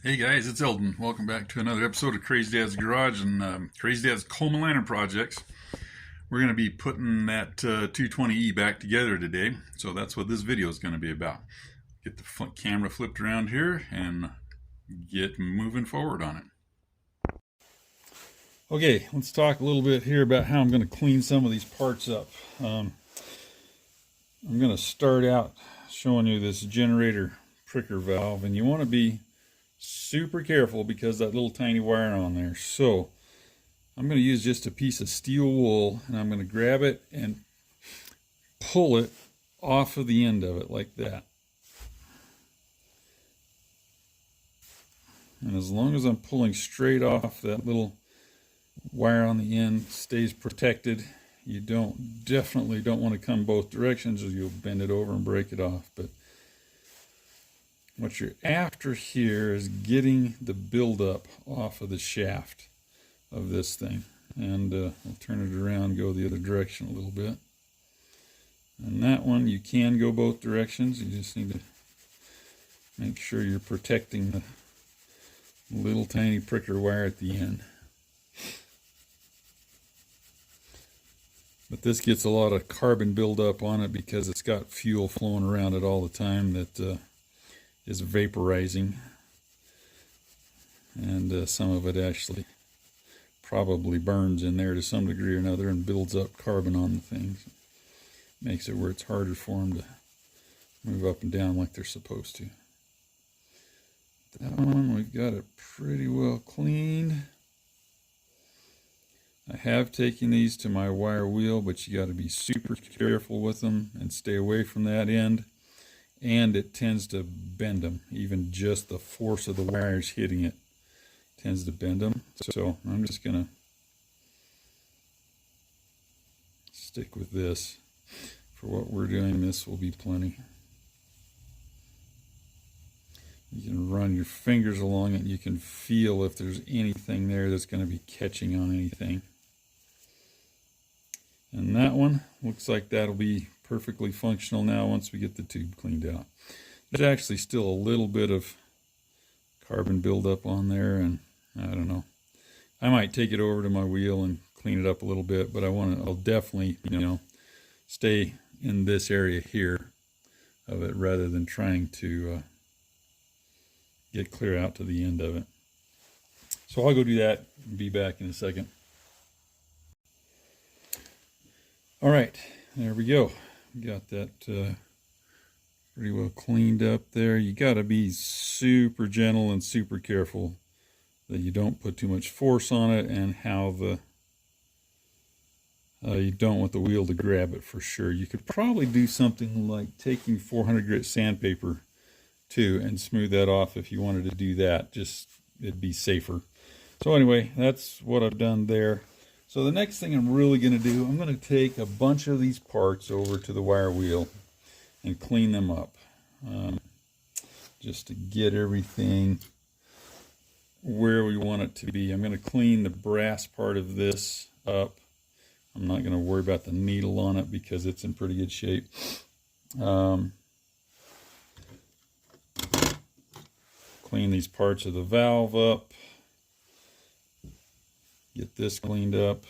Hey guys, it's Eldon. Welcome back to another episode of Crazy Dad's Garage and Crazy Dad's Coleman Lantern Projects. We're going to be putting that 220e back together today, so that's what this video is going to be about. Get the camera flipped around here and get moving forward on it. Okay, let's talk a little bit here about how I'm going to clean some of these parts up. I'm going to start out showing you this generator pricker valve, and you want to be super careful because that little tiny wire on there. So I'm going to use just a piece of steel wool, and I'm going to grab it and pull it off of the end of it like that. And as long as I'm pulling straight off, that little wire on the end stays protected. You definitely don't want to come both directions, or you'll bend it over and break it off. But what you're after here is getting the buildup off of the shaft of this thing. And I'll turn it around, go the other direction a little bit. And that one, you can go both directions. You just need to make sure you're protecting the little tiny pricker wire at the end. But this gets a lot of carbon buildup on it because it's got fuel flowing around it all the time that is vaporizing, and some of it actually probably burns in there to some degree or another and builds up carbon on the things. Makes it where it's harder for them to move up and down like they're supposed to. That one, we've got it pretty well cleaned. I have taken these to my wire wheel, but you got to be super careful with them and stay away from that end. And it tends to bend them. Even just the force of the wires hitting it tends to bend them. So I'm just going to stick with this. For what we're doing, this will be plenty. You can run your fingers along it and you can feel if there's anything there that's going to be catching on anything. And that one looks like that'll be perfectly functional now once we get the tube cleaned out. There's actually still a little bit of carbon buildup on there, and I don't know. I might take it over to my wheel and clean it up a little bit, but I'll definitely, stay in this area here of it rather than trying to get clear out to the end of it. So I'll go do that and be back in a second. All right, there we go. Got that pretty well cleaned up there. You got to be super gentle and super careful that you don't put too much force on it, and how you don't want the wheel to grab it for sure. You could probably do something like taking 400 grit sandpaper too and smooth that off if you wanted to do that. Just it'd be safer. So anyway, that's what I've done there. So the next thing I'm really going to do, I'm going to take a bunch of these parts over to the wire wheel and clean them up. Just to get everything where we want it to be. I'm going to clean the brass part of this up. I'm not going to worry about the needle on it because it's in pretty good shape. Clean these parts of the valve up. Get this cleaned up.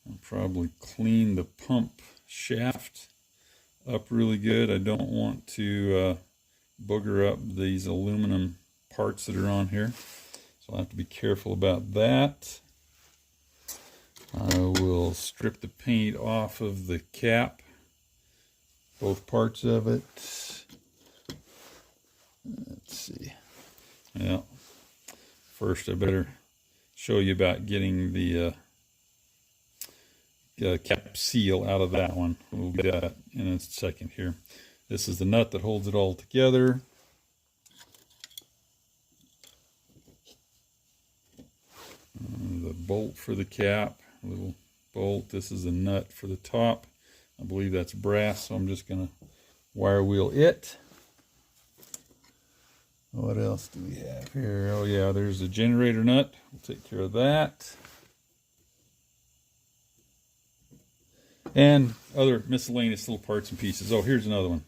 I'll probably clean the pump shaft up really good. I don't want to booger up these aluminum parts that are on here, so I'll have to be careful about that. I will strip the paint off of the cap, both parts of it. Let's see. Yeah. First, I better show you about getting the cap seal out of that one. We'll get that in a second here. This is the nut that holds it all together. The bolt for the cap, little bolt. This is the nut for the top. I believe that's brass, so I'm just going to wire wheel it. What else do we have here? Oh yeah, there's a generator nut. We'll take care of that. And other miscellaneous little parts and pieces. Oh, here's another one.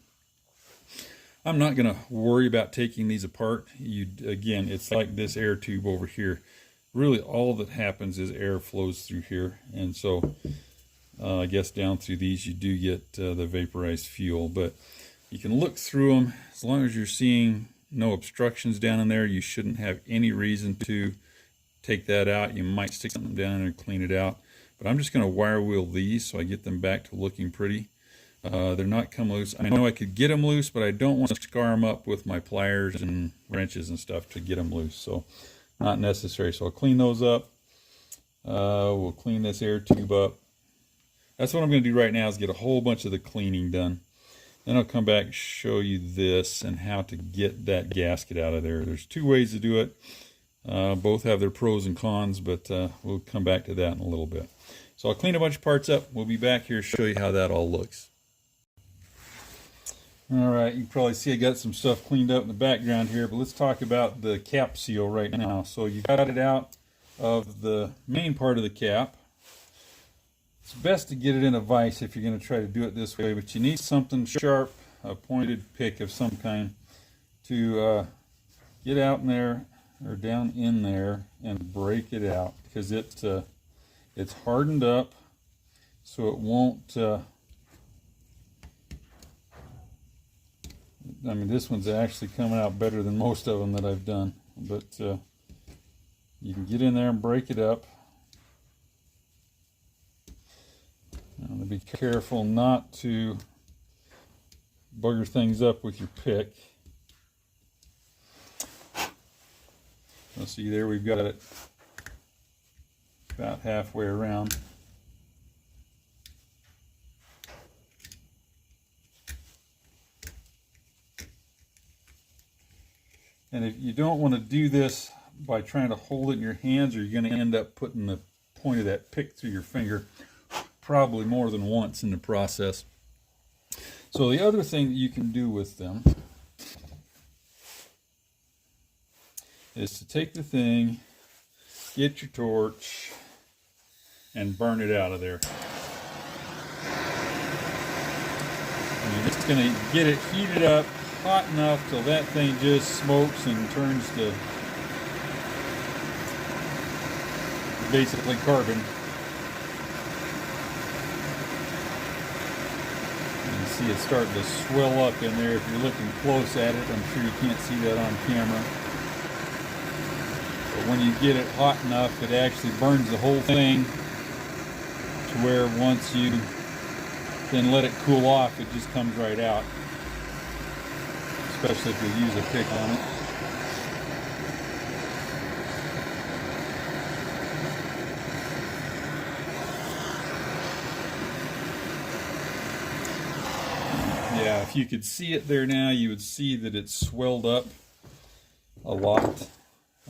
I'm not going to worry about taking these apart. Again, it's like this air tube over here. Really all that happens is air flows through here, and so I guess down through these you do get the vaporized fuel, but you can look through them. As long as you're seeing no obstructions down in there, you shouldn't have any reason to take that out. You might stick something down and clean it out, but I'm just going to wire wheel these so I get them back to looking pretty. They're not come loose. I know I could get them loose, but I don't want to scar them up with my pliers and wrenches and stuff to get them loose, so not necessary. So I'll clean those up. We'll clean this air tube up. That's what I'm going to do right now, is get a whole bunch of the cleaning done. Then I'll come back and show you this and how to get that gasket out of there. There's two ways to do it. Both have their pros and cons, but we'll come back to that in a little bit. So I'll clean a bunch of parts up. We'll be back here to show you how that all looks. Alright, you can probably see I got some stuff cleaned up in the background here, but let's talk about the cap seal right now. So you got it out of the main part of the cap. It's best to get it in a vise if you're going to try to do it this way, but you need something sharp, a pointed pick of some kind, to get out in there or down in there and break it out, because it's hardened up, so it won't. I mean, this one's actually coming out better than most of them that I've done, but you can get in there and break it up. Now, be careful not to bugger things up with your pick. You'll see there we've got it about halfway around. And if you don't want to do this by trying to hold it in your hands, or you're going to end up putting the point of that pick through your finger probably more than once in the process. So the other thing that you can do with them is to take the thing, get your torch, and burn it out of there. And you're just going to get it heated up hot enough till that thing just smokes and turns to basically carbon. You see it starting to swell up in there if you're looking close at it. I'm sure you can't see that on camera. But when you get it hot enough, it actually burns the whole thing to where once you then let it cool off, it just comes right out. Especially if you use a pick on it. Yeah, if you could see it there now, you would see that it's swelled up a lot.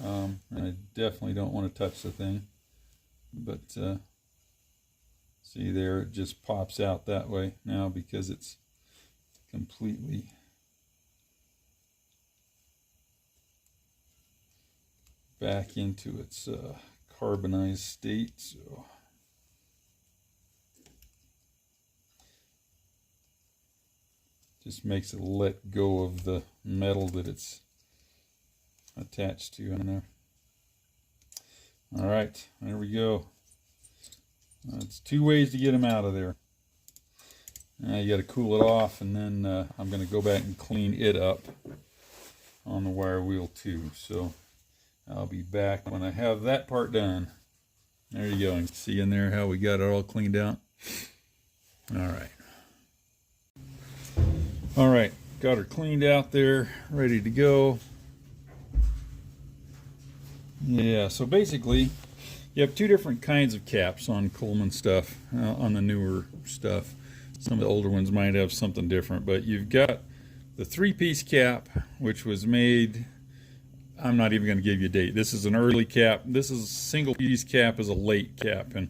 And I definitely don't want to touch the thing. But see there, it just pops out that way now because it's completely back into its carbonized state. So just makes it let go of the metal that it's attached to in there. All right, there we go. It's two ways to get them out of there. Now you got to cool it off, and then I'm going to go back and clean it up on the wire wheel too. So I'll be back when I have that part done. There you go. You can see in there how we got it all cleaned out. All right, got her cleaned out there, ready to go. Yeah, so basically you have two different kinds of caps on Coleman stuff, on the newer stuff. Some of the older ones might have something different, but you've got the three-piece cap, which was made, I'm not even going to give you a date. This is an early cap. This is a single-piece cap, is a late cap, and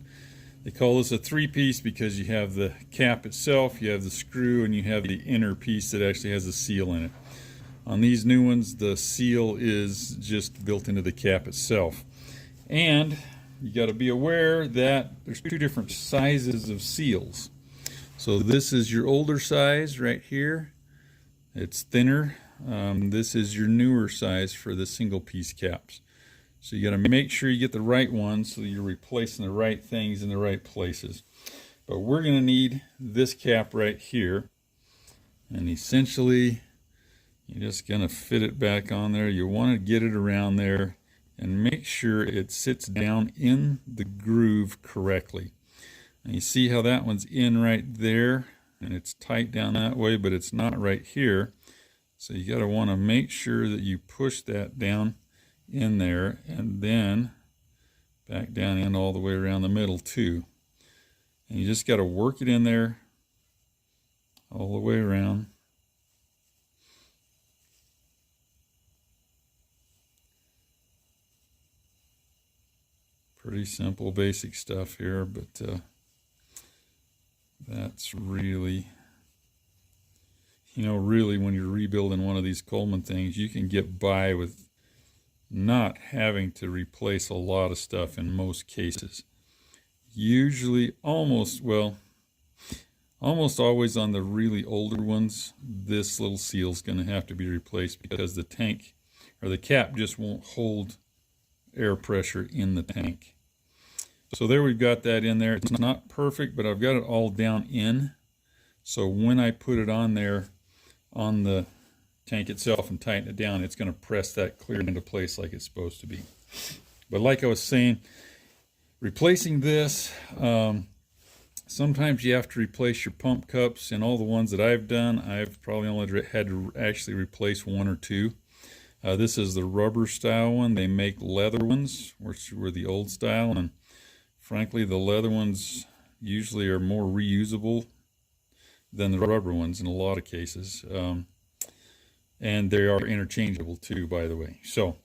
they call this a three-piece because you have the cap itself, you have the screw, and you have the inner piece that actually has a seal in it. On these new ones, the seal is just built into the cap itself. And you got to be aware that there's two different sizes of seals. So this is your older size right here. It's thinner This is your newer size for the single piece caps. So you got to make sure you get the right ones so you're replacing the right things in the right places. But we're going to need this cap right here. And essentially, you're just going to fit it back on there. You want to get it around there and make sure it sits down in the groove correctly. And you see how that one's in right there, and it's tight down that way, but it's not right here. So you got to want to make sure that you push that down in there and then back down in all the way around the middle too. And you just got to work it in there all the way around. Pretty simple, basic stuff here, but that's really, really when you're rebuilding one of these Coleman things, you can get by with not having to replace a lot of stuff in most cases. Usually, almost always on the really older ones, this little seal is going to have to be replaced because the tank or the cap just won't hold air pressure in the tank. So there we've got that in there. It's not perfect, but I've got it all down in. So when I put it on there on the tank itself and tighten it down, it's going to press that clear into place like it's supposed to be. But like I was saying, replacing this, sometimes you have to replace your pump cups. And all the ones that I've done, I've probably only had to actually replace one or two. This is the rubber style one. They make leather ones, which were the old style, and frankly, the leather ones usually are more reusable than the rubber ones in a lot of cases. And they are interchangeable too, by the way. So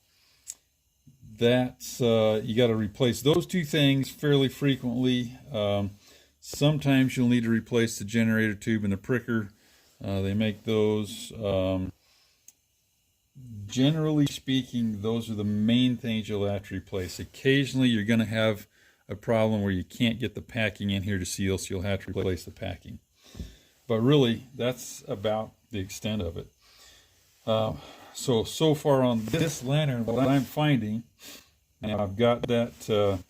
that's, you got to replace those two things fairly frequently. Sometimes you'll need to replace the generator tube and the pricker. They make those. Generally speaking, those are the main things you'll have to replace. Occasionally, you're going to have a problem where you can't get the packing in here to seal, so you'll have to replace the packing. But really, that's about the extent of it. So far on this lantern, what I'm finding, now I've got that,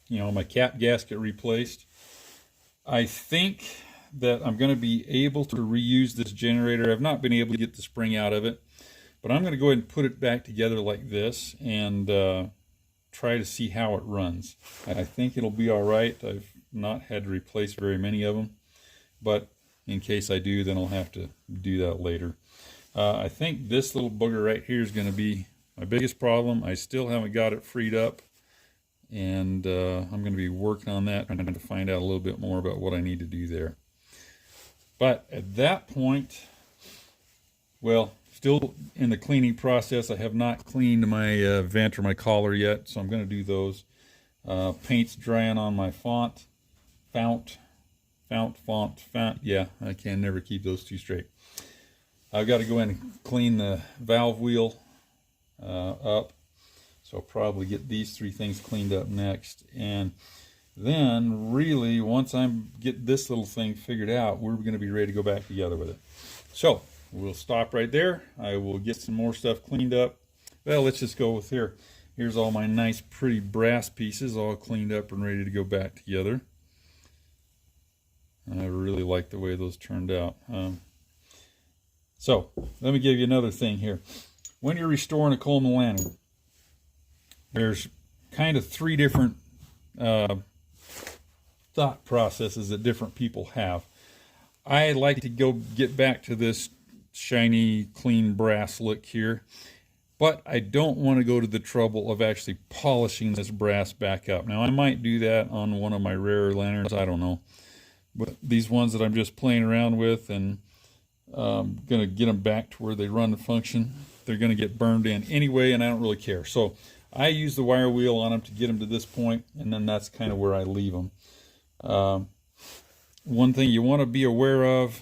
my cap gasket replaced. I think that I'm going to be able to reuse this generator. I've not been able to get the spring out of it, but I'm going to go ahead and put it back together like this and try to see how it runs. I think it'll be all right. I've not had to replace very many of them, but in case I do, then I'll have to do that later. I think this little booger right here is going to be my biggest problem. I still haven't got it freed up, and I'm going to be working on that and to find out a little bit more about what I need to do there. But at that point, well, still in the cleaning process. I have not cleaned my vent or my collar yet, so I'm going to do those. Paint's drying on my font. Yeah, I can never keep those two straight. I've got to go in and clean the valve wheel up. So I'll probably get these three things cleaned up next. And then really, once I get this little thing figured out, we're going to be ready to go back together with it. So we'll stop right there. I will get some more stuff cleaned up. Well, let's just go with here. Here's all my nice, pretty brass pieces all cleaned up and ready to go back together. And I really like the way those turned out. So let me give you another thing here. When you're restoring a Coleman lantern, there's kind of three different thought processes that different people have. I like to get back to this shiny, clean brass look here, but I don't want to go to the trouble of actually polishing this brass back up. Now, I might do that on one of my rarer lanterns, I don't know. But these ones that I'm just playing around with and going to get them back to where they run and function, they're going to get burned in anyway, and I don't really care. So I use the wire wheel on them to get them to this point, and then that's kind of where I leave them. One thing you want to be aware of,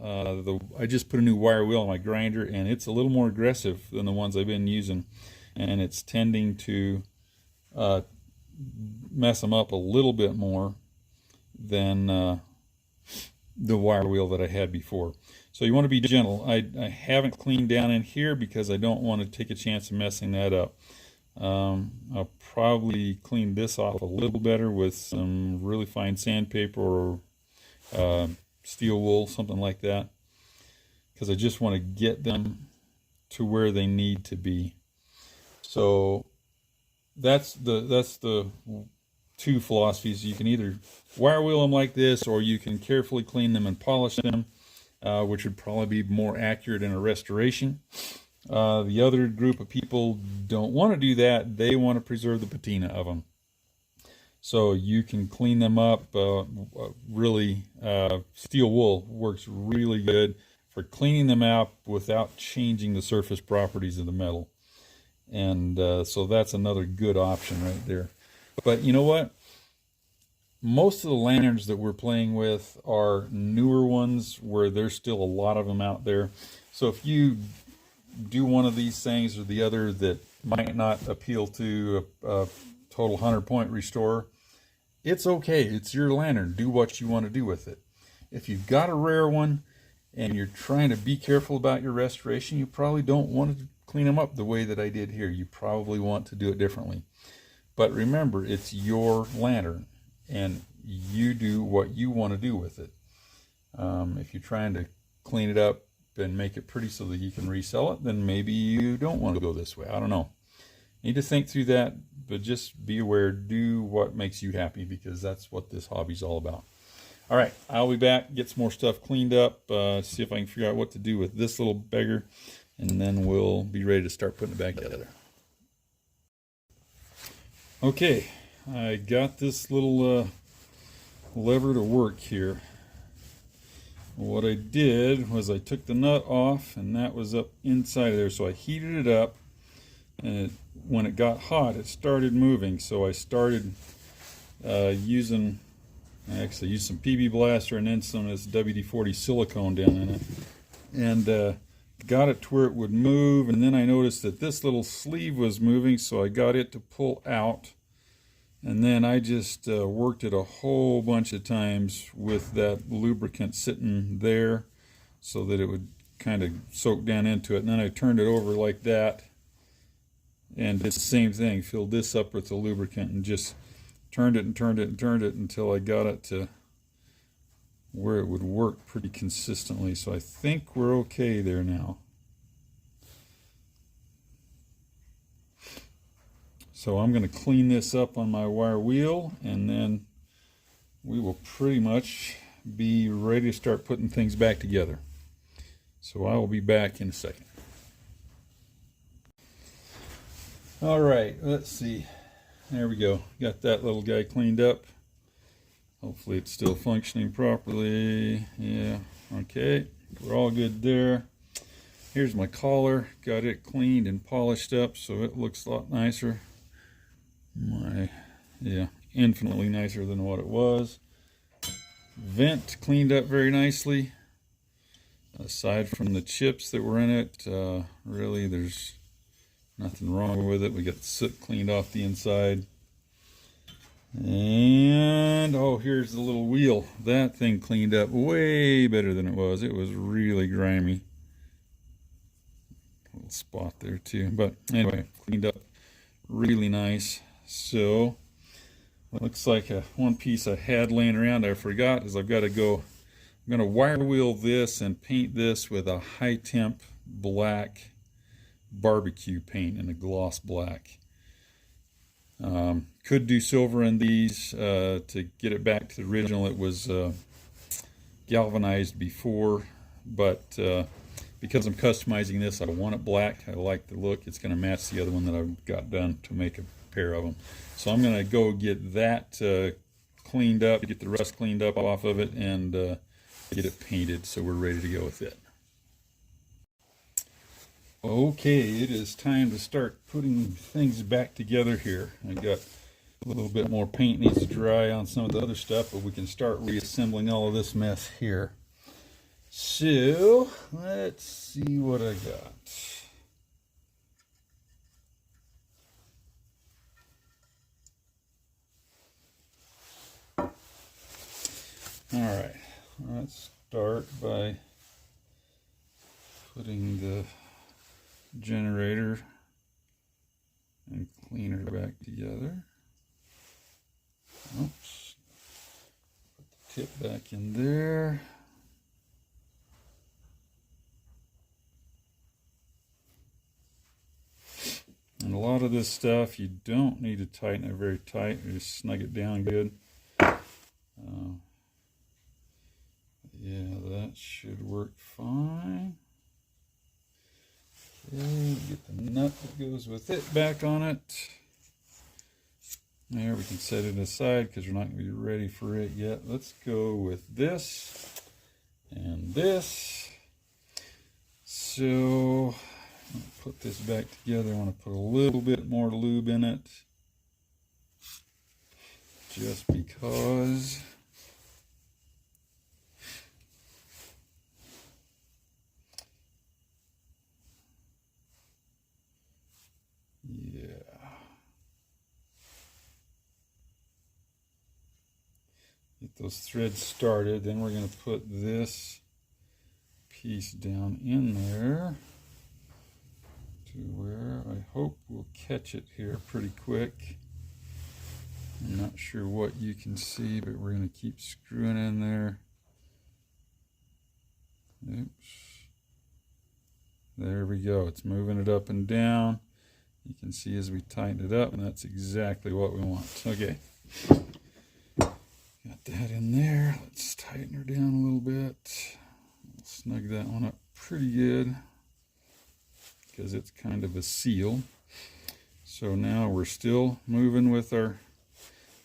I just put a new wire wheel on my grinder, and it's a little more aggressive than the ones I've been using, and it's tending to mess them up a little bit more than the wire wheel that I had before. So you want to be gentle. I haven't cleaned down in here because I don't want to take a chance of messing that up. I'll probably clean this off a little better with some really fine sandpaper or steel wool, something like that, because I just want to get them to where they need to be. So that's the two philosophies. You can either wire wheel them like this, or you can carefully clean them and polish them, which would probably be more accurate in a restoration. The other group of people don't want to do that. They want to preserve the patina of them. So you can clean them up. Really, steel wool works really good for cleaning them out without changing the surface properties of the metal. And so that's another good option right there. But you know what? Most of the lanterns that we're playing with are newer ones where there's still a lot of them out there. So if you do one of these things or the other that might not appeal to a total 100-point restorer, it's okay. It's your lantern. Do what you want to do with it. If you've got a rare one and you're trying to be careful about your restoration, you probably don't want to clean them up the way that I did here. You probably want to do it differently. But remember, it's your lantern and you do what you want to do with it. If you're trying to clean it up and make it pretty so that you can resell it, then maybe you don't want to go this way. I don't know. Need to think through that, but just be aware. Do what makes you happy, because that's what this hobby's all about. All right, I'll be back, get some more stuff cleaned up, see if I can figure out what to do with this little beggar, and then we'll be ready to start putting it back together. Okay, I got this little lever to work here. What I did was I took the nut off, and that was up inside of there, so I heated it up, and when it got hot it started moving. So I started using some PB Blaster and then some of this WD-40 silicone down in it, and got it to where it would move. And then I noticed that this little sleeve was moving, so I got it to pull out. And then I just worked it a whole bunch of times with that lubricant sitting there so that it would kind of soak down into it. And then I turned it over like that and did the same thing. Filled this up with the lubricant and just turned it and turned it and turned it until I got it to where it would work pretty consistently. So I think we're okay there now. So I'm going to clean this up on my wire wheel, and then we will pretty much be ready to start putting things back together. So I will be back in a second. All right, let's see. There we go. Got that little guy cleaned up. Hopefully it's still functioning properly. Yeah, okay. We're all good there. Here's my collar. Got it cleaned and polished up so it looks a lot nicer. Yeah, infinitely nicer than what it was. Vent cleaned up very nicely. Aside from the chips that were in it, really there's nothing wrong with it. We got the soot cleaned off the inside. And oh, here's the little wheel. That thing cleaned up way better than it was. It was really grimy. Little spot there too. But anyway, cleaned up really nice. So looks like one piece I had laying around I forgot is I've got to go. I'm going to wire wheel this and paint this with a high temp black barbecue paint in a gloss black. Could do silver in these to get it back to the original. It was galvanized before, but because I'm customizing this, I want it black. I like the look. It's going to match the other one that I've got done to make a pair of them. So I'm going to go get that cleaned up, get the rust cleaned up off of it, and get it painted so we're ready to go with it. Okay, it is time to start putting things back together here. I got a little bit more paint needs to dry on some of the other stuff, but we can start reassembling all of this mess here. So let's see what I got. All right, let's start by putting the generator and cleaner back together. Oops. Put the tip back in there. And a lot of this stuff, you don't need to tighten it very tight. You just snug it down good. Yeah, that should work fine. Okay, get the nut that goes with it back on it. There, we can set it aside because we're not going to be ready for it yet. Let's go with this and this. So, put this back together. I want to put a little bit more lube in it. Just because. Yeah. Get those threads started. Then we're going to put this piece down in there to where I hope we'll catch it here pretty quick. I'm not sure what you can see, but we're going to keep screwing in there. Oops. There we go. It's moving it up and down. You can see as we tighten it up, and that's exactly what we want. Okay. Got that in there. Let's tighten her down a little bit. Snug that one up pretty good because it's kind of a seal. So now we're still moving with our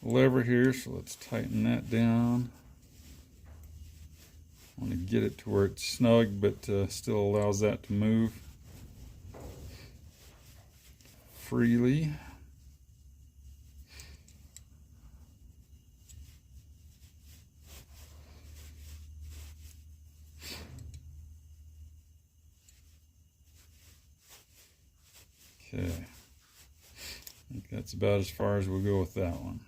lever here, so let's tighten that down. I want to get it to where it's snug, but still allows that to move freely. Okay, I think that's about as far as we'll go with that one.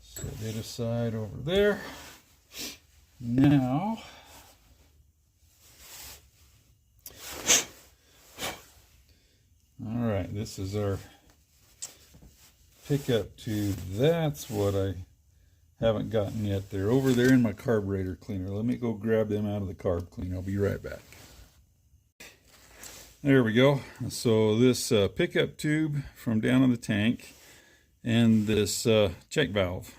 Set it aside over there. Now, all right, this is our pickup tube. That's what I haven't gotten yet. They're over there in my carburetor cleaner. Let me go grab them out of the carb cleaner. I'll be right back. There we go. So this pickup tube from down in the tank and this check valve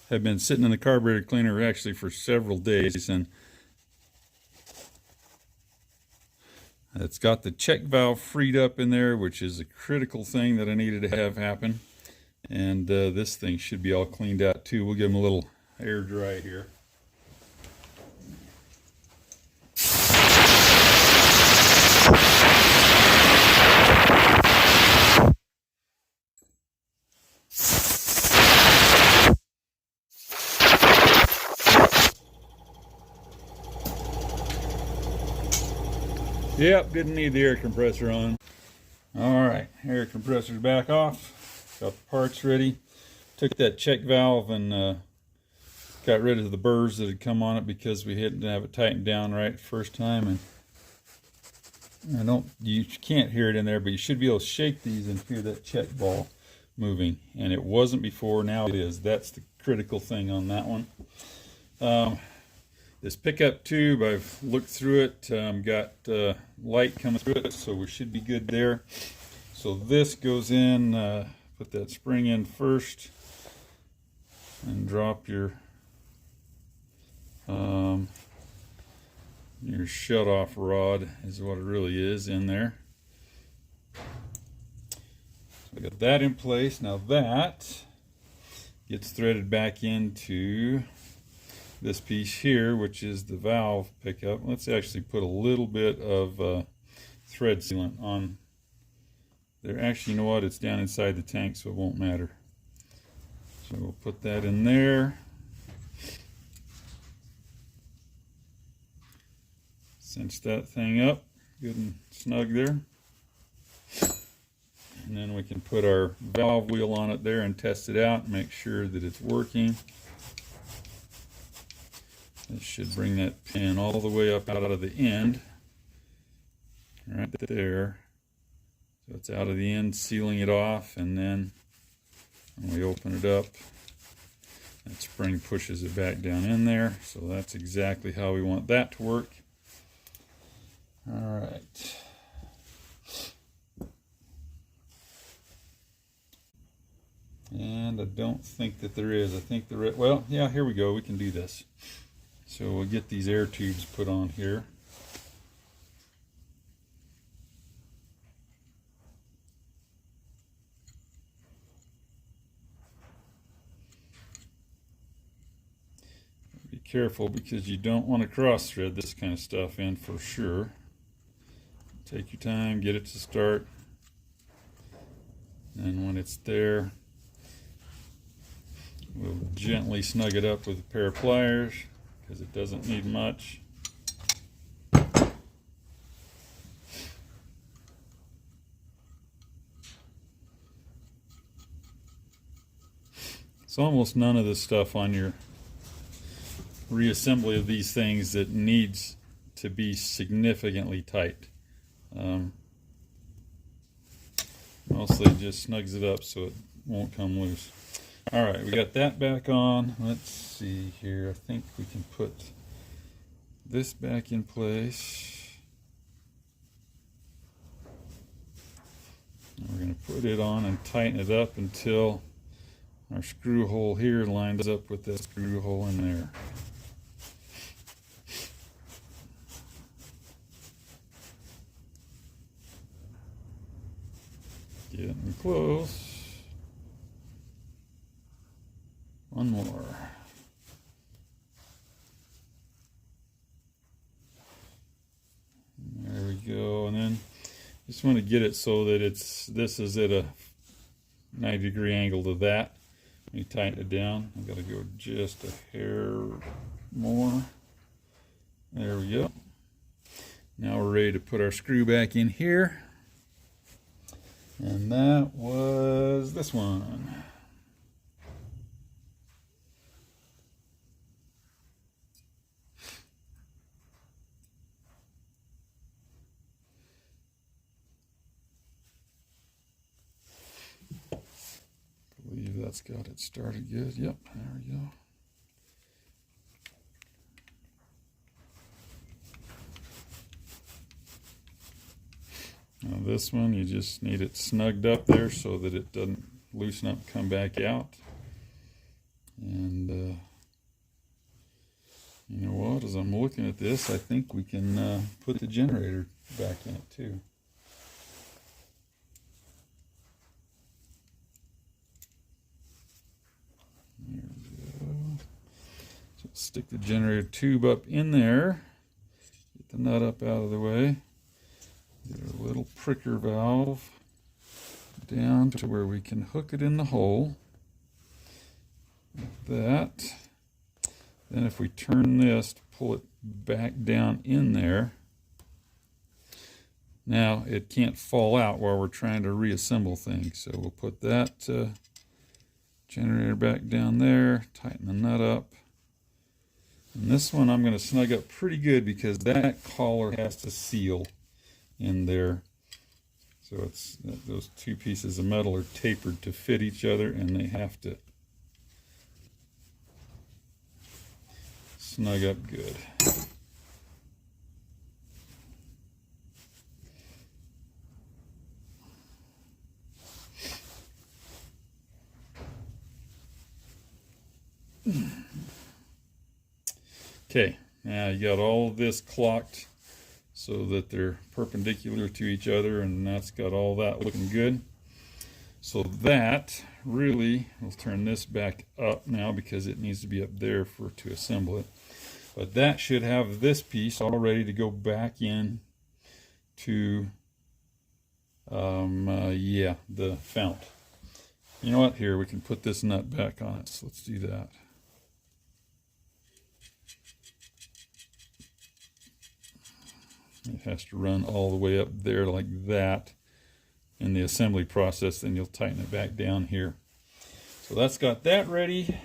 have been sitting in the carburetor cleaner actually for several days, and it's got the check valve freed up in there, which is a critical thing that I needed to have happen. And this thing should be all cleaned out too. We'll give them a little air dry here. Yep, didn't need the air compressor on. All right, air compressor's back off. Got the parts ready. Took that check valve and got rid of the burrs that had come on it because we didn't have it tightened down right the first time. And you can't hear it in there, but you should be able to shake these and hear that check ball moving. And it wasn't before, now it is. That's the critical thing on that one. This pickup tube, I've looked through it, got light coming through it, so we should be good there. So this goes in, put that spring in first, and drop your shut-off rod is what it really is in there. So I got that in place. Now that gets threaded back into this piece here, which is the valve pickup. Let's actually put a little bit of thread sealant on there. Actually, you know what? It's down inside the tank, so it won't matter. So we'll put that in there. Cinch that thing up good and snug there. And then we can put our valve wheel on it there and test it out and make sure that it's working. This should bring that pin all the way up out of the end, right there. So it's out of the end, sealing it off, and then when we open it up, that spring pushes it back down in there. So that's exactly how we want that to work. All right. And I don't think that there is. I think well, yeah, here we go. We can do this. So we'll get these air tubes put on here. Be careful because you don't want to cross thread this kind of stuff in for sure. Take your time, get it to start. And when it's there, we'll gently snug it up with a pair of pliers because it doesn't need much. It's almost none of the stuff on your reassembly of these things that needs to be significantly tight. Mostly just snugs it up so it won't come loose. Alright, we got that back on. Let's see here. I think we can put this back in place. And we're going to put it on and tighten it up until our screw hole here lines up with that screw hole in there. Getting close. One more. There we go. And then just want to get it so that this is at a 90-degree angle to that. Let me tighten it down. I've got to go just a hair more. There we go. Now we're ready to put our screw back in here. And that was this one. I believe that's got it started good. Yep, there we go. Now this one, you just need it snugged up there so that it doesn't loosen up and come back out. And you know what, as I'm looking at this, I think we can put the generator back in it too. There we go. So stick the generator tube up in there, get the nut up out of the way. Get a little pricker valve down to where we can hook it in the hole. Like that. Then if we turn this to pull it back down in there, now it can't fall out while we're trying to reassemble things. So we'll put that generator back down there, tighten the nut up. And this one I'm going to snug up pretty good because that collar has to seal in there. So it's those two pieces of metal are tapered to fit each other and they have to snug up good. Okay, now you got all of this clocked so that they're perpendicular to each other, and that's got all that looking good. So that really, we'll turn this back up now because it needs to be up there to assemble it. But that should have this piece all ready to go back in to, yeah, the fount. You know what, here, we can put this nut back on it, so let's do that. It has to run all the way up there like that in the assembly process, then you'll tighten it back down here. So that's got that ready.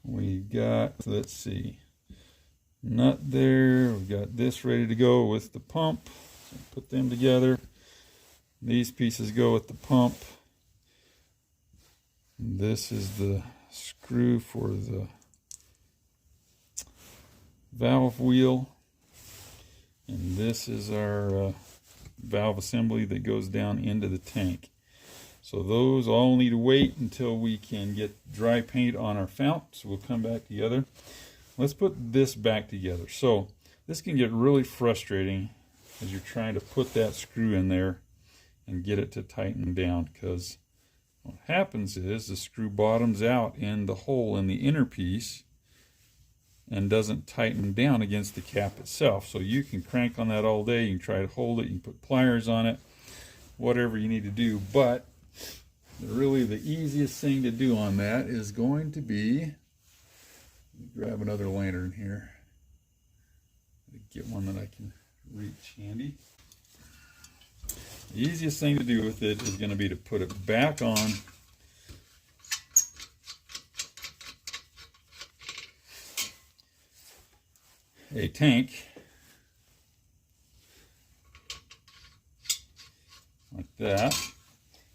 We've got, let's see, nut there. We've got this ready to go with the pump. So put them together. These pieces go with the pump. This is the screw for the valve wheel. And this is our valve assembly that goes down into the tank. So those all need to wait until we can get dry paint on our fount. So we'll come back together. Let's put this back together. So this can get really frustrating as you're trying to put that screw in there and get it to tighten down, because what happens is the screw bottoms out in the hole in the inner piece and doesn't tighten down against the cap itself. So you can crank on that all day, you can try to hold it, you can put pliers on it, whatever you need to do, but really the easiest thing to do on that is going to be, grab another lantern here, get one that I can reach handy. The easiest thing to do with it is going to be to put it back on a tank like that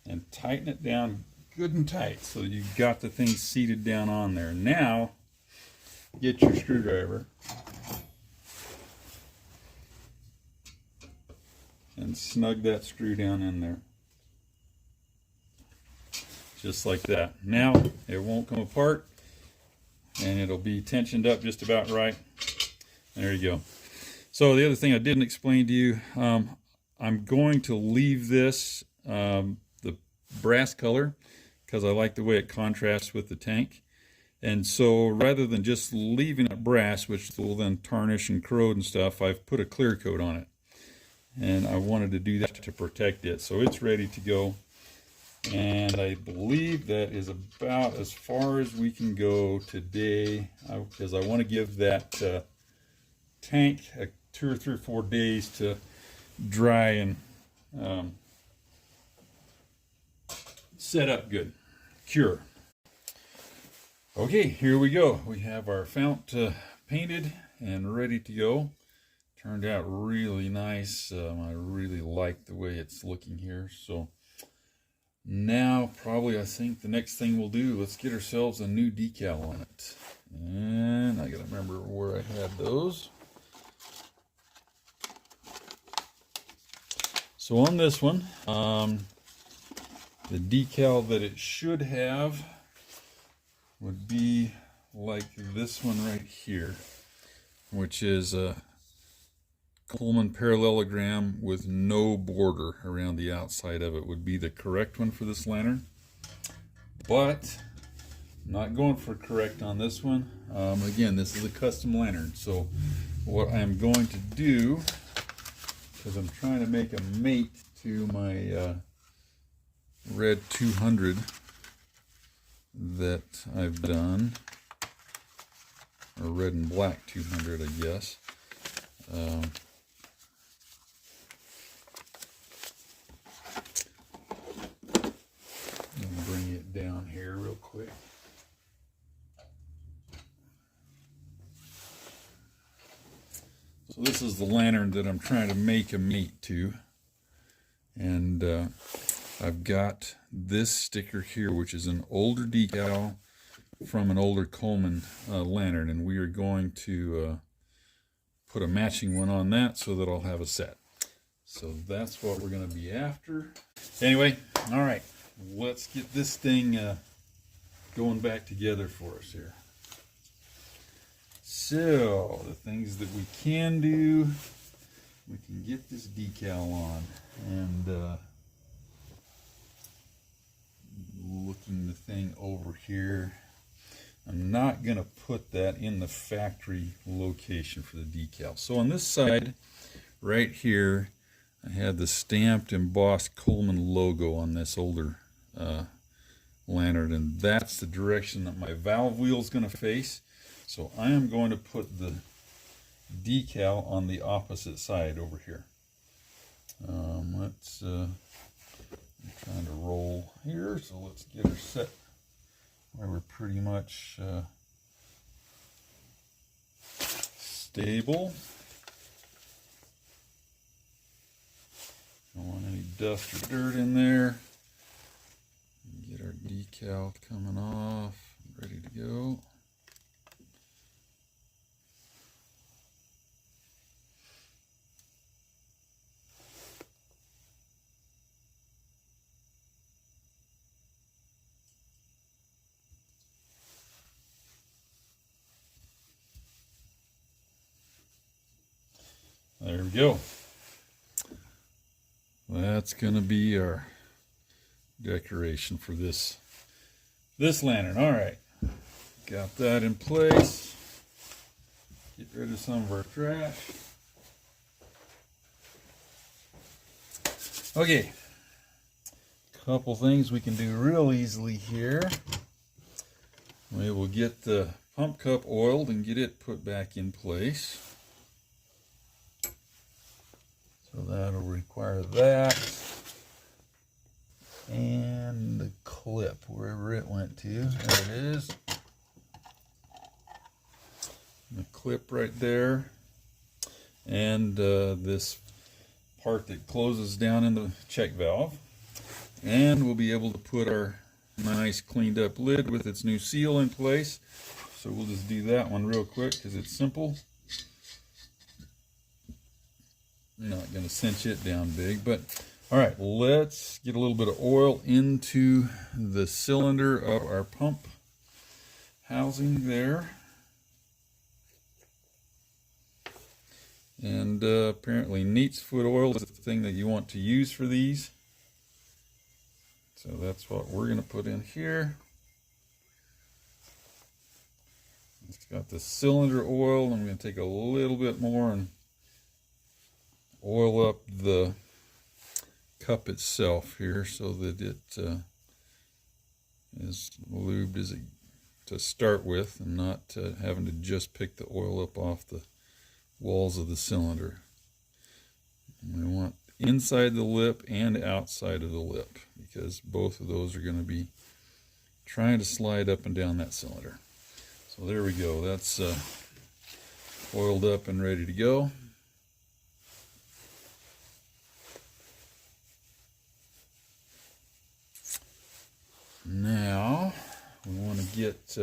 and tighten it down good and tight so you've got the thing seated down on there. Now get your screwdriver and snug that screw down in there. Just like that. Now it won't come apart and it'll be tensioned up just about right. There you go. So the other thing I didn't explain to you, I'm going to leave this the brass color because I like the way it contrasts with the tank. And so rather than just leaving it brass, which will then tarnish and corrode and stuff, I've put a clear coat on it. And I wanted to do that to protect it. So it's ready to go. And I believe that is about as far as we can go today, because I want to give that tank 2 or 3 or 4 days to dry and set up good, cure. Okay, here we go. We have our fount painted and ready to go. Turned out really nice. I really like the way it's looking here. So now probably I think the next thing we'll do, let's get ourselves a new decal on it. And I gotta remember where I had those. So on this one, the decal that it should have would be like this one right here, which is a Coleman parallelogram with no border around the outside of it would be the correct one for this lantern. But I'm not going for correct on this one. Again, this is a custom lantern. So what I'm going to do, because I'm trying to make a mate to my red 200 that I've done, or red and black 200, I guess. Bring it down here real quick. So this is the lantern that I'm trying to make a mate to, and I've got this sticker here, which is an older decal from an older Coleman lantern, and we are going to put a matching one on that so that I'll have a set. So that's what we're going to be after. Anyway, all right, let's get this thing going back together for us here. So the things that we can do, we can get this decal on, and looking the thing over here, I'm not going to put that in the factory location for the decal. So on this side right here, I had the stamped embossed Coleman logo on this older lantern, and that's the direction that my valve wheel is going to face. So I am going to put the decal on the opposite side over here. I'm trying to roll here, so let's get her set where we're pretty much stable. Don't want any dust or dirt in there. Get our decal coming off, ready to go. There we go. That's going to be our decoration for this lantern. All right, got that in place. Get rid of some of our trash. Okay, couple things we can do real easily here. We will get the pump cup oiled and get it put back in place. So that'll require that. And the clip, wherever it went to. There it is. And the clip right there. And this part that closes down in the check valve. And we'll be able to put our nice cleaned up lid with its new seal in place. So we'll just do that one real quick because it's simple. Not going to cinch it down big, but all right, let's get a little bit of oil into the cylinder of our pump housing there. And apparently neat's foot oil is the thing that you want to use for these. So that's what we're going to put in here. It's got the cylinder oil. I'm going to take a little bit more and oil up the cup itself here so that it is lubed as to start with, and not having to just pick the oil up off the walls of the cylinder. And we want inside the lip and outside of the lip because both of those are going to be trying to slide up and down that cylinder. So there we go. That's oiled up and ready to go. Now we want to get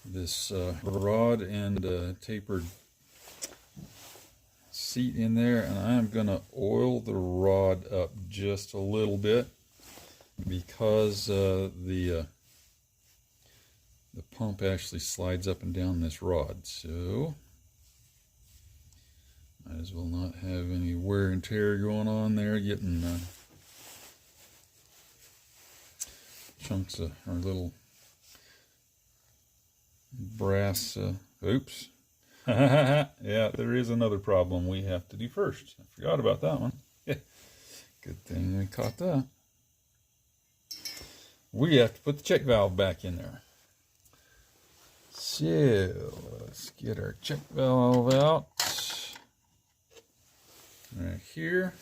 this rod and tapered seat in there, and I'm going to oil the rod up just a little bit because the pump actually slides up and down this rod, so might as well not have any wear and tear going on there, getting chunks of our little brass, oops. Yeah, there is another problem we have to do first. I forgot about that one. Good thing we caught that. We have to put the check valve back in there. So, let's get our check valve out. Right here.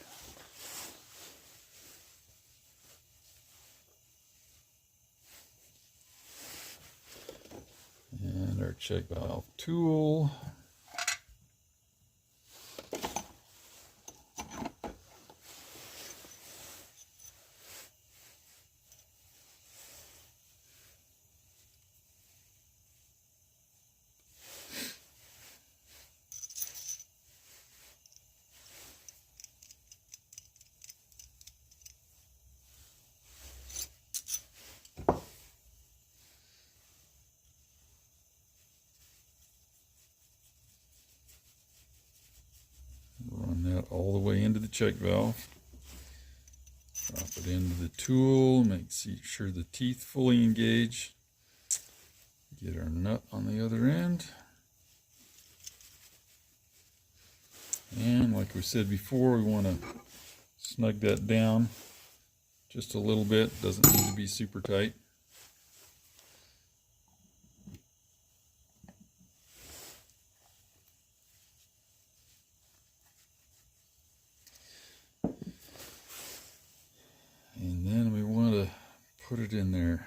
And our check valve tool. All the way into the check valve. Drop it into the tool, make sure the teeth fully engage. Get our nut on the other end. And like we said before, we want to snug that down just a little bit. Doesn't need to be super tight. And then we want to put it in there.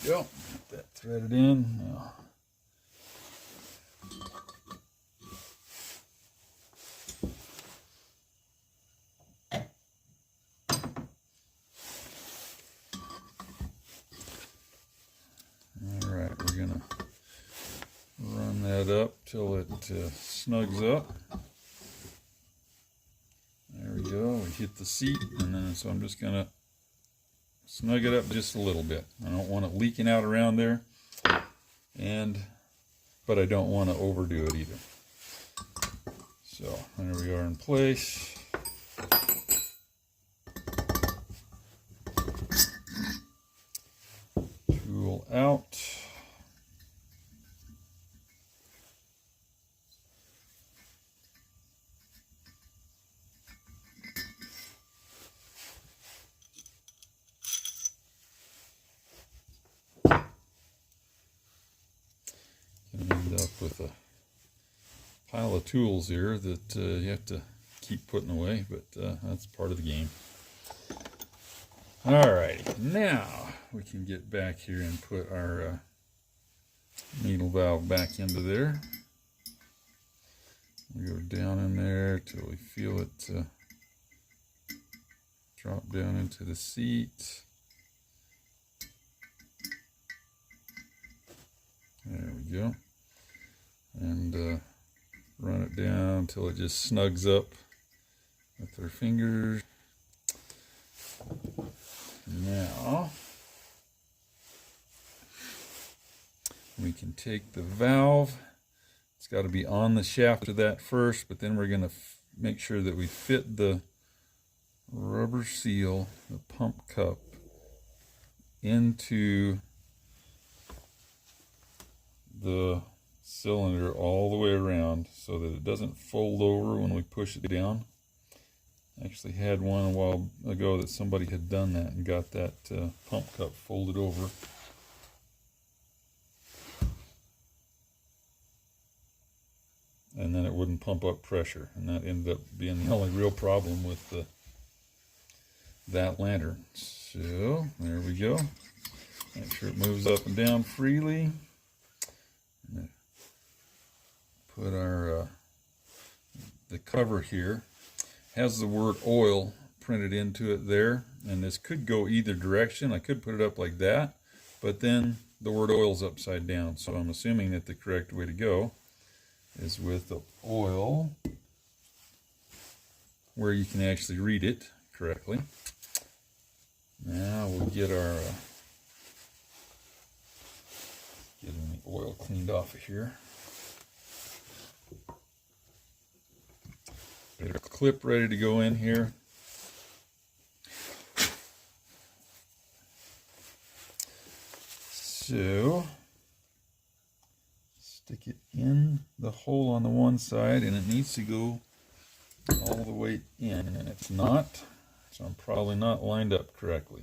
go. Get that threaded in. Now, all right, we're gonna run that up till it snugs up. There we go. We hit the seat, and then so I'm just gonna snug it up just a little bit. I don't want it leaking out around there, but I don't want to overdo it either. So there we are in place. Tool out. End up with a pile of tools here that you have to keep putting away, but that's part of the game. Alrighty, now we can get back here and put our needle valve back into there. We go down in there till we feel it drop down into the seat. There we go. And run it down until it just snugs up with our fingers. Now we can take the valve. It's got to be on the shaft of that first, but then we're going to make sure that we fit the rubber seal, the pump cup, into the cylinder all the way around so that it doesn't fold over when we push it down. I actually had one a while ago that somebody had done that and got that pump cup folded over. And then it wouldn't pump up pressure, and that ended up being the only real problem with that lantern. So there we go. Make sure it moves up and down freely. Put our the cover here, has the word oil printed into it there, and this could go either direction. I could put it up like that, but then the word oil's upside down, so I'm assuming that the correct way to go is with the oil where you can actually read it correctly. Now we'll get our getting the oil cleaned off of here. Get our clip ready to go in here. So stick it in the hole on the one side, and it needs to go all the way in, and it's not, so I'm probably not lined up correctly.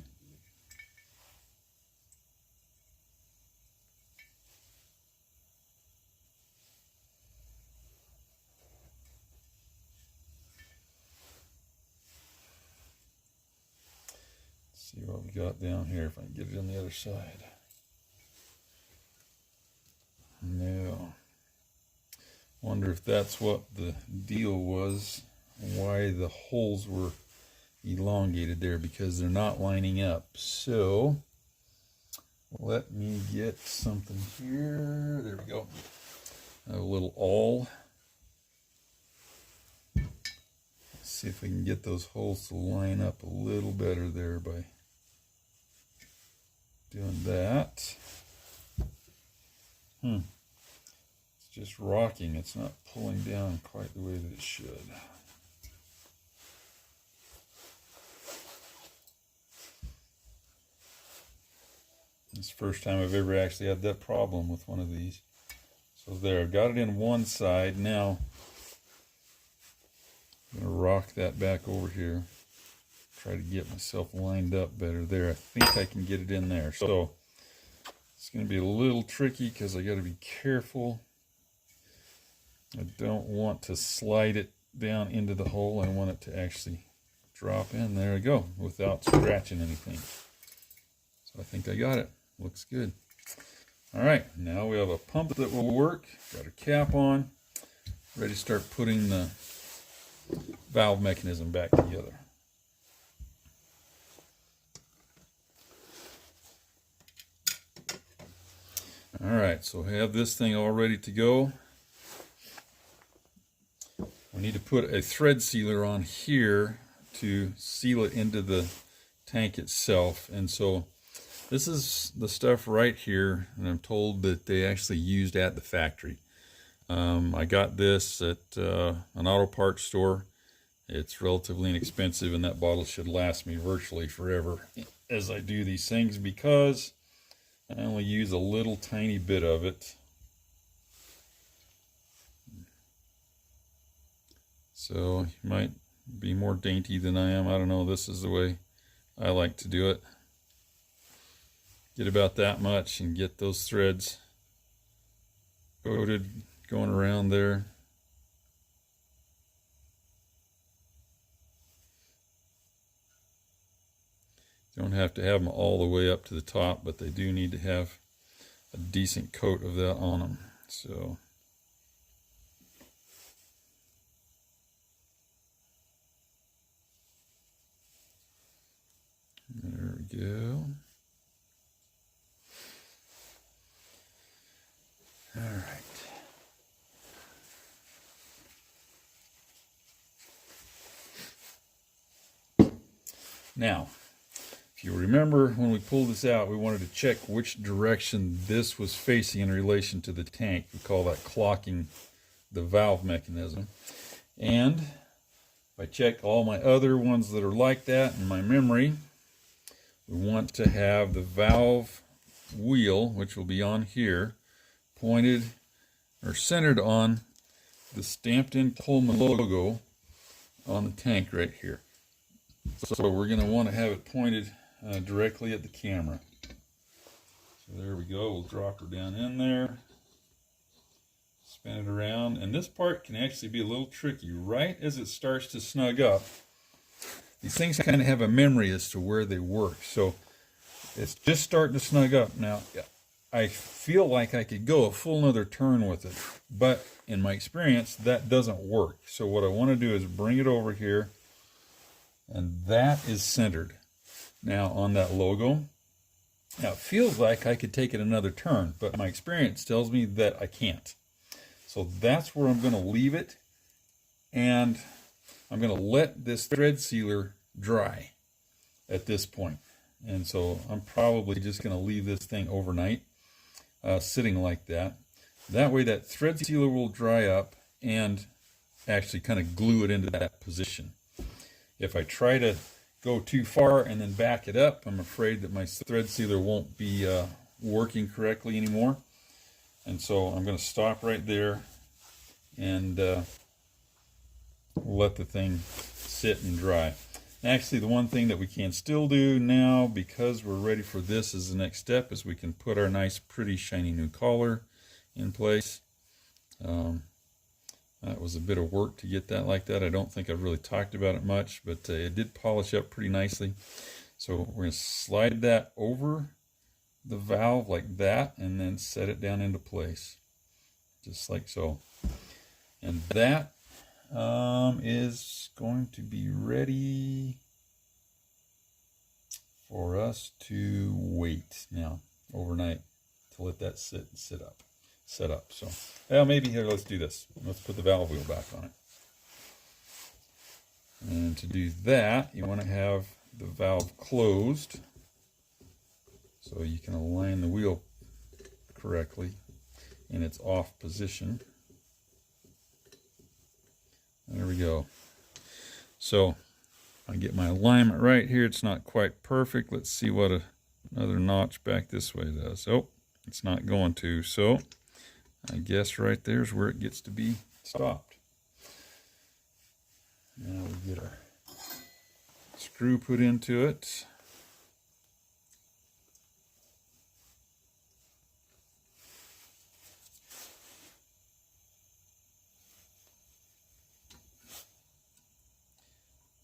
See what we got down here, if I can get it on the other side. No. Wonder if that's what the deal was, why the holes were elongated there, because they're not lining up. So let me get something here. There we go. A little awl. Let's see if we can get those holes to line up a little better there by doing that. It's just rocking. It's not pulling down quite the way that it should. It's the first time I've ever actually had that problem with one of these. So there, I've got it in one side. Now I'm going to rock that back over here. Try to get myself lined up better there. I think I can get it in there. So it's going to be a little tricky because I got to be careful. I don't want to slide it down into the hole. I want it to actually drop in. There we go, without scratching anything. So I think I got it. looks good. All right, now we have a pump that will work. Got our cap on, ready to start putting the valve mechanism back together. All right, so we have this thing all ready to go. We need to put a thread sealer on here to seal it into the tank itself. And so this is the stuff right here, and I'm told that they actually used at the factory. I got this at an auto parts store. It's relatively inexpensive, and that bottle should last me virtually forever as I do these things, because I only use a little tiny bit of it. So you might be more dainty than I am. I don't know. This is the way I like to do it. Get about that much and get those threads coated going around there. Don't have to have them all the way up to the top, but they do need to have a decent coat of that on them. So there we go. All right. Now, if you remember when we pulled this out, we wanted to check which direction this was facing in relation to the tank. We call that clocking the valve mechanism. And if I check all my other ones that are like that in my memory, we want to have the valve wheel, which will be on here, pointed or centered on the stamped in Coleman logo on the tank right here. So we're going to want to have it pointed directly at the camera. So there we go. We'll drop her down in there, spin it around, and this part can actually be a little tricky. Right as it starts to snug up, these things kind of have a memory as to where they work. So it's just starting to snug up. Now, I feel like I could go a full another turn with it, but in my experience, that doesn't work. So what I want to do is bring it over here, and that is centered now on that logo. Now, it feels like I could take it another turn, but my experience tells me that I can't. So that's where I'm going to leave it, and I'm going to let this thread sealer dry at this point. And so I'm probably just going to leave this thing overnight, sitting like that. That way that thread sealer will dry up and actually kind of glue it into that position. If I try to go too far and then back it up, I'm afraid that my thread sealer won't be working correctly anymore. And so I'm going to stop right there and let the thing sit and dry. Actually, the one thing that we can still do now, because we're ready for this as the next step, is we can put our nice, pretty, shiny new collar in place. That was a bit of work to get that like that. I don't think I've really talked about it much, but it did polish up pretty nicely. So we're going to slide that over the valve like that, and then set it down into place, just like so. And that is going to be ready for us to wait now overnight to let that sit and set up. So, well, maybe here, let's do this. Let's put the valve wheel back on it. And to do that, you want to have the valve closed so you can align the wheel correctly in its off position. There we go. So I get my alignment right here. It's not quite perfect. Let's see what another notch back this way does. Oh, it's not going to. So I guess right there's where it gets to be stopped. Now we get our screw put into it.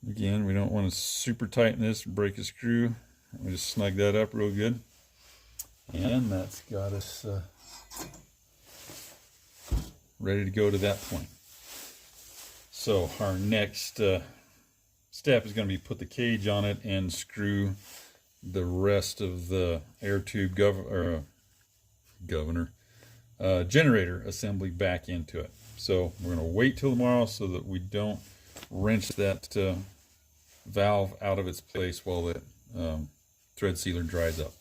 Again, we don't want to super tighten this and break a screw. We just snug that up real good. And that's got us ready to go to that point. So our next step is going to be put the cage on it and screw the rest of the air tube generator assembly back into it. So we're going to wait till tomorrow so that we don't wrench that valve out of its place while that thread sealer dries up.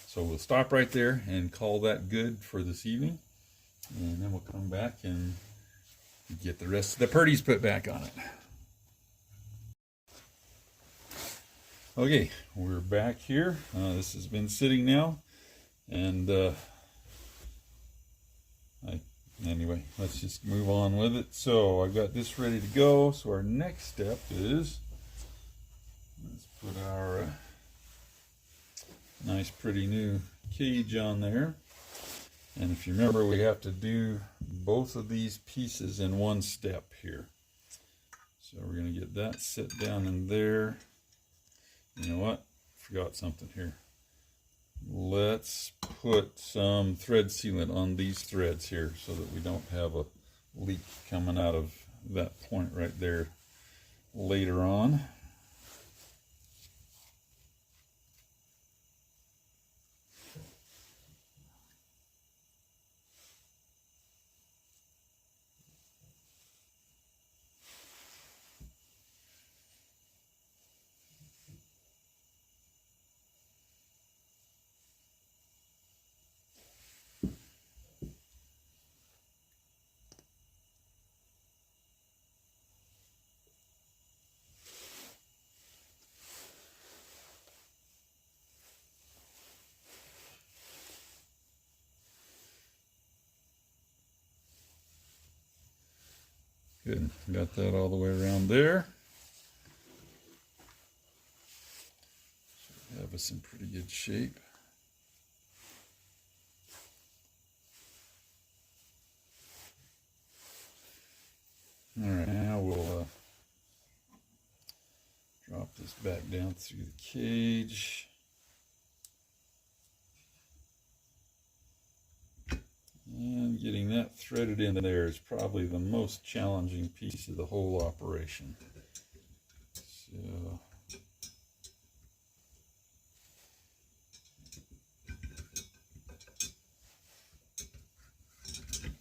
So we'll stop right there and call that good for this evening, and then we'll come back and get the rest of the purdies put back on it. Okay, we're back here. This has been sitting now, and anyway, let's just move on with it. So I've got this ready to go. So our next step is, let's put our nice pretty new cage on there. And if you remember, we have to do both of these pieces in one step here. So we're going to get that set down in there. You know what? Forgot something here. Let's put some thread sealant on these threads here so that we don't have a leak coming out of that point right there later on. Good, got that all the way around there. Should have us in pretty good shape. All right, now we'll drop this back down through the cage. And getting that threaded in there is probably the most challenging piece of the whole operation. So,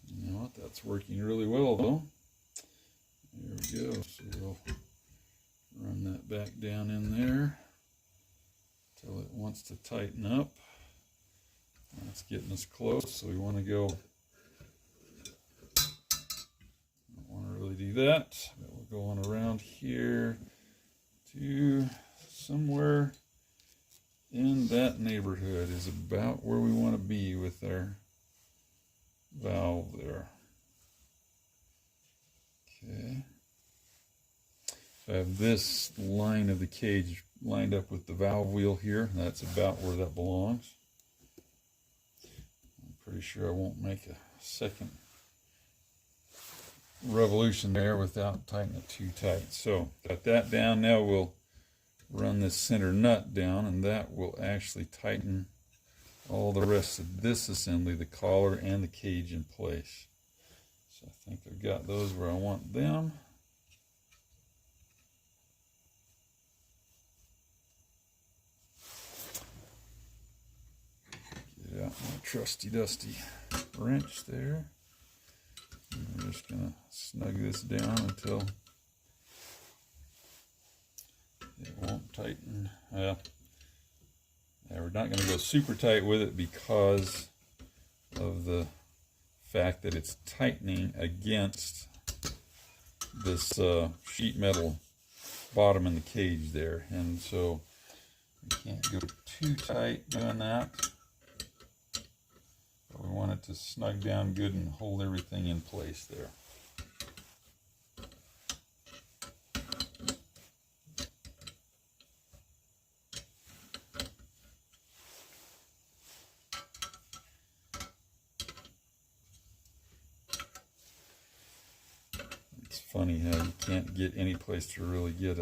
you know what, that's working really well though. There we go. So we'll run that back down in there until it wants to tighten up. That's getting us close, so we want to go, don't want to really do that, but we're going around here to somewhere in that neighborhood is about where we want to be with our valve there. Okay. So I have this line of the cage lined up with the valve wheel here. That's about where that belongs. Pretty sure I won't make a second revolution there without tightening it too tight. So got that down. Now we'll run this center nut down, and that will actually tighten all the rest of this assembly, the collar and the cage, in place. So I think I've got those where I want them. Get out my trusty dusty wrench there. And I'm just going to snug this down until it won't tighten. Yeah, we're not going to go super tight with it because of the fact that it's tightening against this sheet metal bottom in the cage there, and so we can't go too tight doing that. But we want it to snug down good and hold everything in place there. It's funny how you can't get any place to really get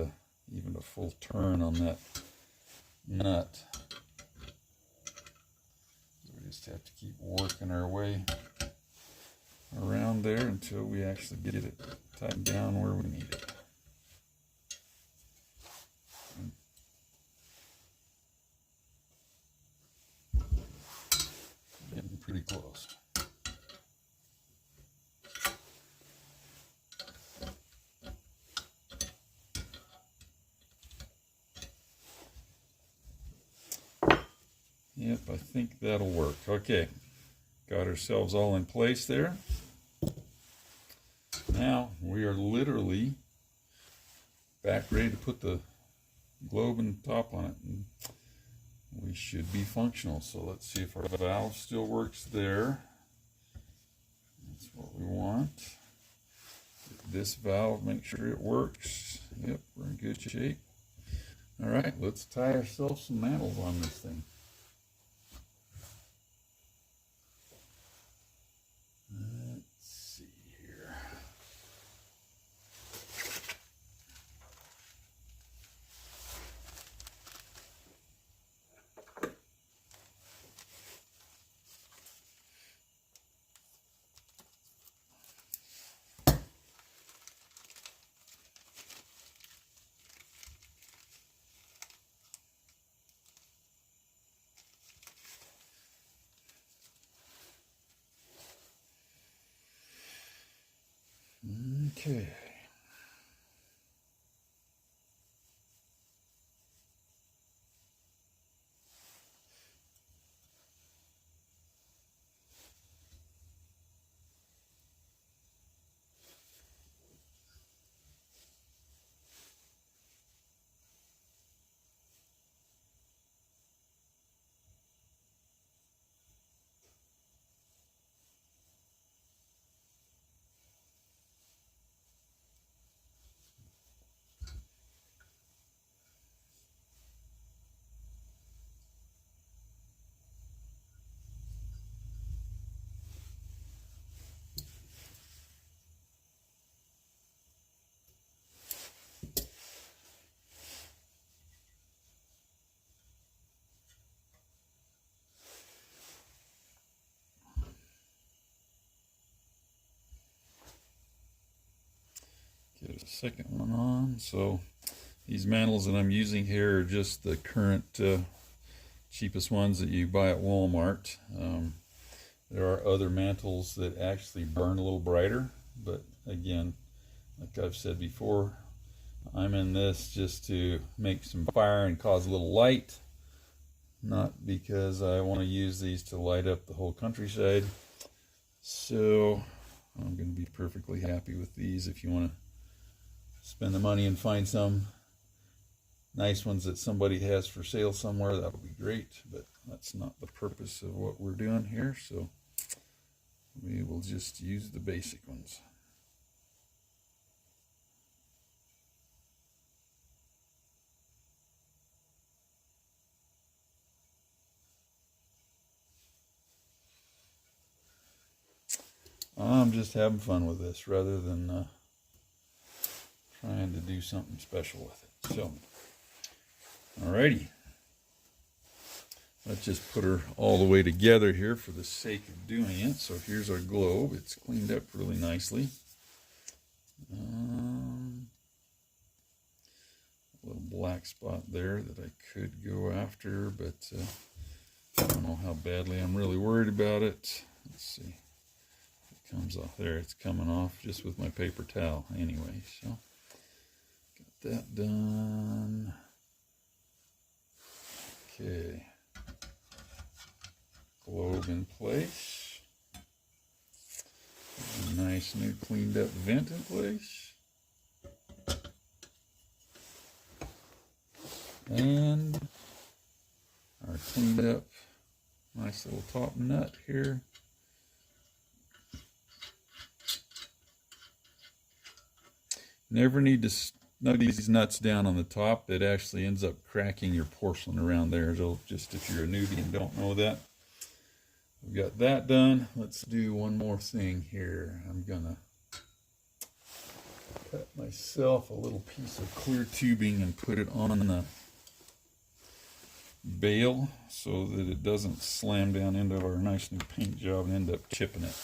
even a full turn on that nut. just have to keep working our way around there until we actually get it tightened down where we need it. Getting pretty close. Yep, I think that'll work. Okay, got ourselves all in place there. Now we are literally back ready to put the globe and top on it. And we should be functional. So let's see if our valve still works there. That's what we want. This valve, make sure it works. Yep, we're in good shape. All right, let's tie ourselves some mantles on this thing. Let's see here. Okay. Get a second one on. So these mantles that I'm using here are just the current cheapest ones that you buy at Walmart. There are other mantles that actually burn a little brighter, but again, like I've said before, I'm in this just to make some fire and cause a little light, not because I want to use these to light up the whole countryside. So I'm going to be perfectly happy with these. If you want to spend the money and find some nice ones that somebody has for sale somewhere, that would be great, but that's not the purpose of what we're doing here, so we will just use the basic ones. I'm just having fun with this rather than trying to do something special with it. So, alrighty. Let's just put her all the way together here for the sake of doing it. So here's our globe. It's cleaned up really nicely. A little black spot there that I could go after, but I don't know how badly I'm really worried about it. Let's see. It comes off there. It's coming off just with my paper towel anyway. So got that done. Okay. Globe in place. A nice new cleaned up vent in place. And our cleaned up nice little top nut here. Never need to snug these nuts down on the top. It actually ends up cracking your porcelain around there. So just if you're a newbie and don't know that. We've got that done. Let's do one more thing here. I'm gonna cut myself a little piece of clear tubing and put it on the bail so that it doesn't slam down into our nice new paint job and end up chipping it.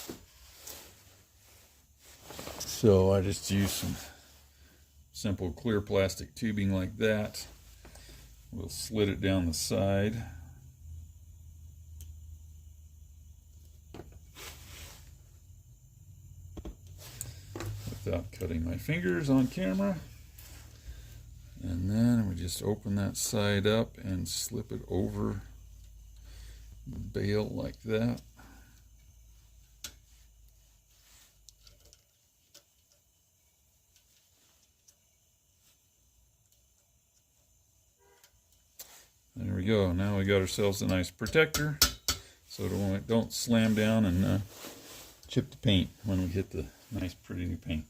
So I just use some simple clear plastic tubing like that. We'll slit it down the side. Without cutting my fingers on camera. And then we just open that side up and slip it over the bail like that. There we go. Now we got ourselves a nice protector so it don't slam down and chip the paint when we hit the nice pretty new paint.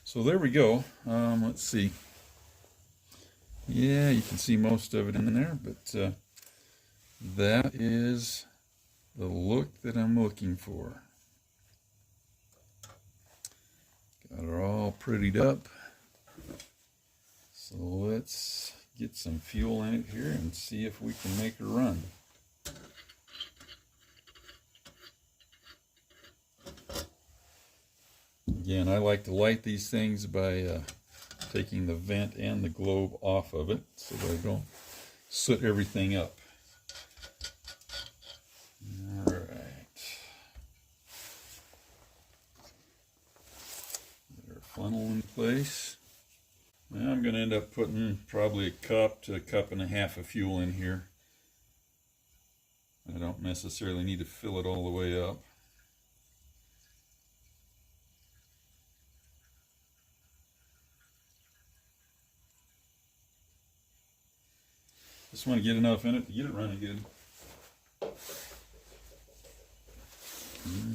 So there we go. Let's see. Yeah, you can see most of it in there, but that is the look that I'm looking for. Got her all prettied up. So let's get some fuel in it here and see if we can make her run. Again, I like to light these things by taking the vent and the globe off of it so that I don't soot everything up. All right. Get our funnel in place. Now I'm going to end up putting probably a cup to a cup and a half of fuel in here. I don't necessarily need to fill it all the way up. Just want to get enough in it to get it running good.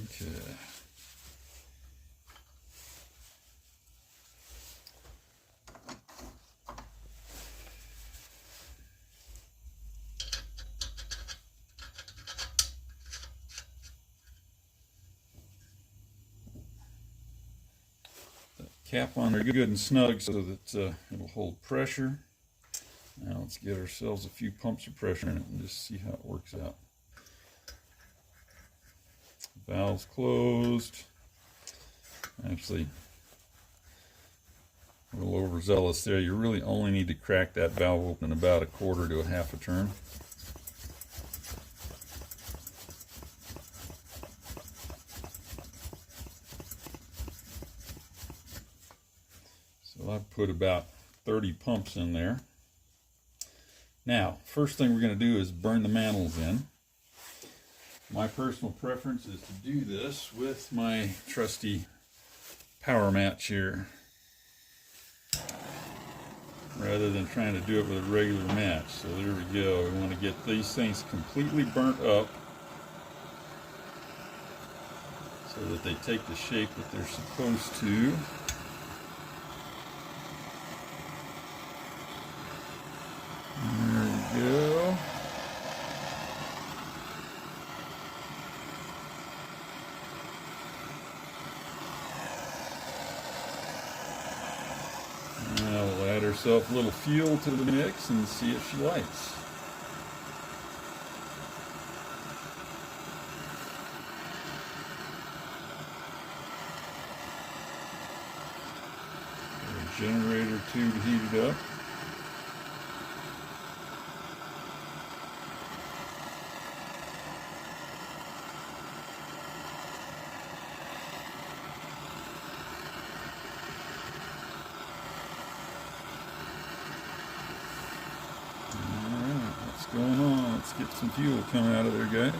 Okay. Cap on there good and snug so that it'll hold pressure. Now let's get ourselves a few pumps of pressure in it and just see how it works out. Valve's closed. Actually, a little overzealous there. You really only need to crack that valve open about a quarter to a half a turn. So I've put about 30 pumps in there. Now, first thing we're going to do is burn the mantles in. My personal preference is to do this with my trusty power match here, rather than trying to do it with a regular match. So there we go. We want to get these things completely burnt up so that they take the shape that they're supposed to. There we go. Now we'll add ourselves a little fuel to the mix and see if she lights. A generator tube heated up. Going on. Let's get some fuel coming out of there, guys.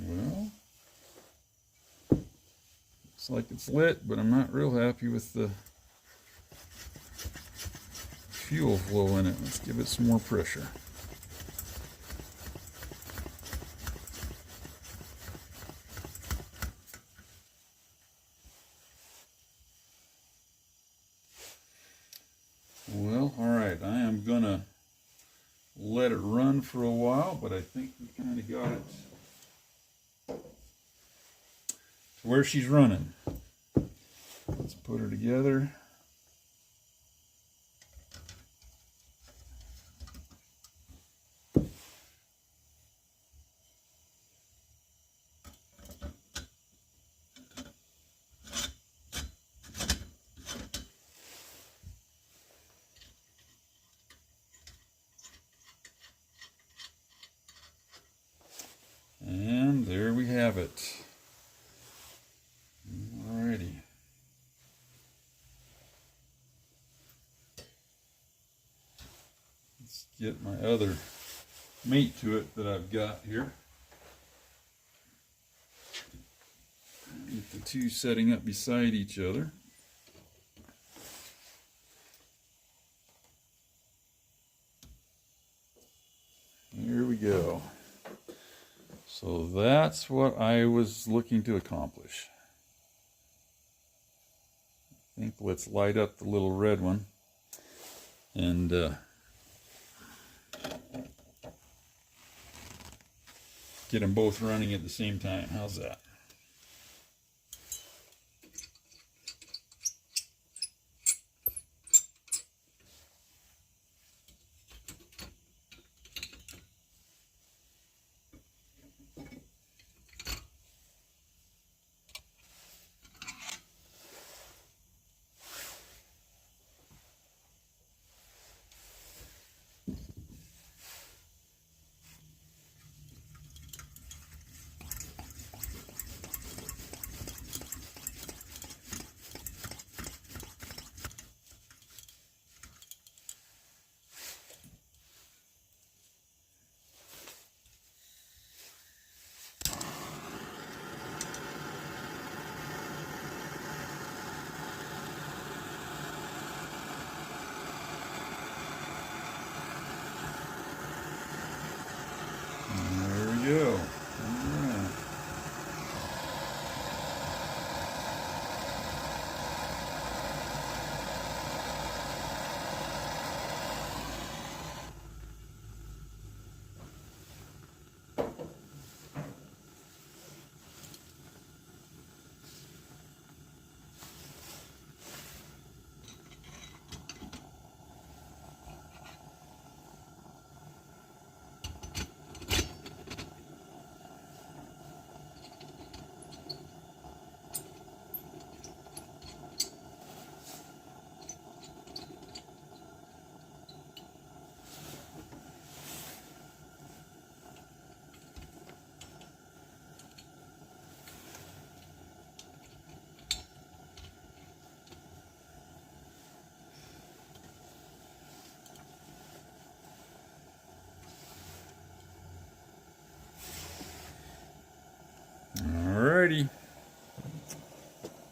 Well, looks like it's lit, but I'm not real happy with the fuel flow in it. Let's give it some more pressure. Well, all right, I am gonna let it run for a while, but I think we kind of got it where she's running. Let's put her together. And there we have it. Alrighty. Let's get my other mate to it that I've got here. Get the two setting up beside each other. Here we go. So that's what I was looking to accomplish. I think let's light up the little red one and get them both running at the same time. How's that? Go. Yeah. Alrighty,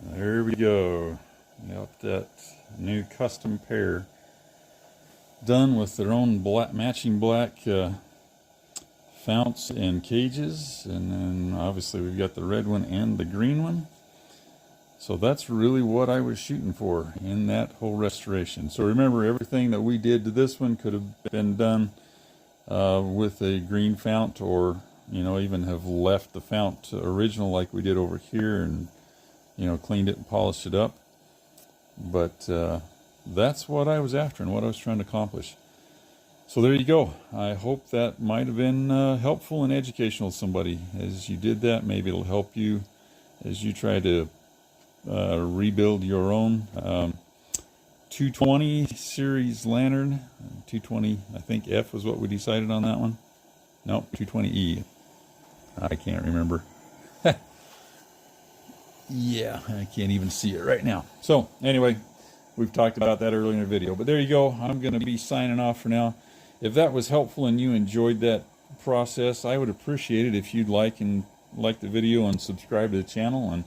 there we go. Got that new custom pair done with their own black, matching black founts and cages, and then obviously we've got the red one and the green one. So that's really what I was shooting for in that whole restoration. So remember, everything that we did to this one could have been done with a green fount, or even have left the fount original like we did over here and cleaned it and polished it up. But that's what I was after and what I was trying to accomplish. So there you go. I hope that might have been helpful and educational to somebody. As you did that, maybe it'll help you as you try to rebuild your own 220 series lantern. 220, I think F was what we decided on that one. No, 220e. I can't remember. Yeah, I can't even see it right now. So anyway, we've talked about that earlier in the video. But there you go. I'm going to be signing off for now. If that was helpful and you enjoyed that process, I would appreciate it if you'd like the video and subscribe to the channel. And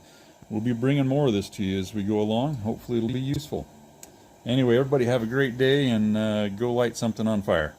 we'll be bringing more of this to you as we go along. Hopefully it'll be useful. Anyway, everybody have a great day, and go light something on fire.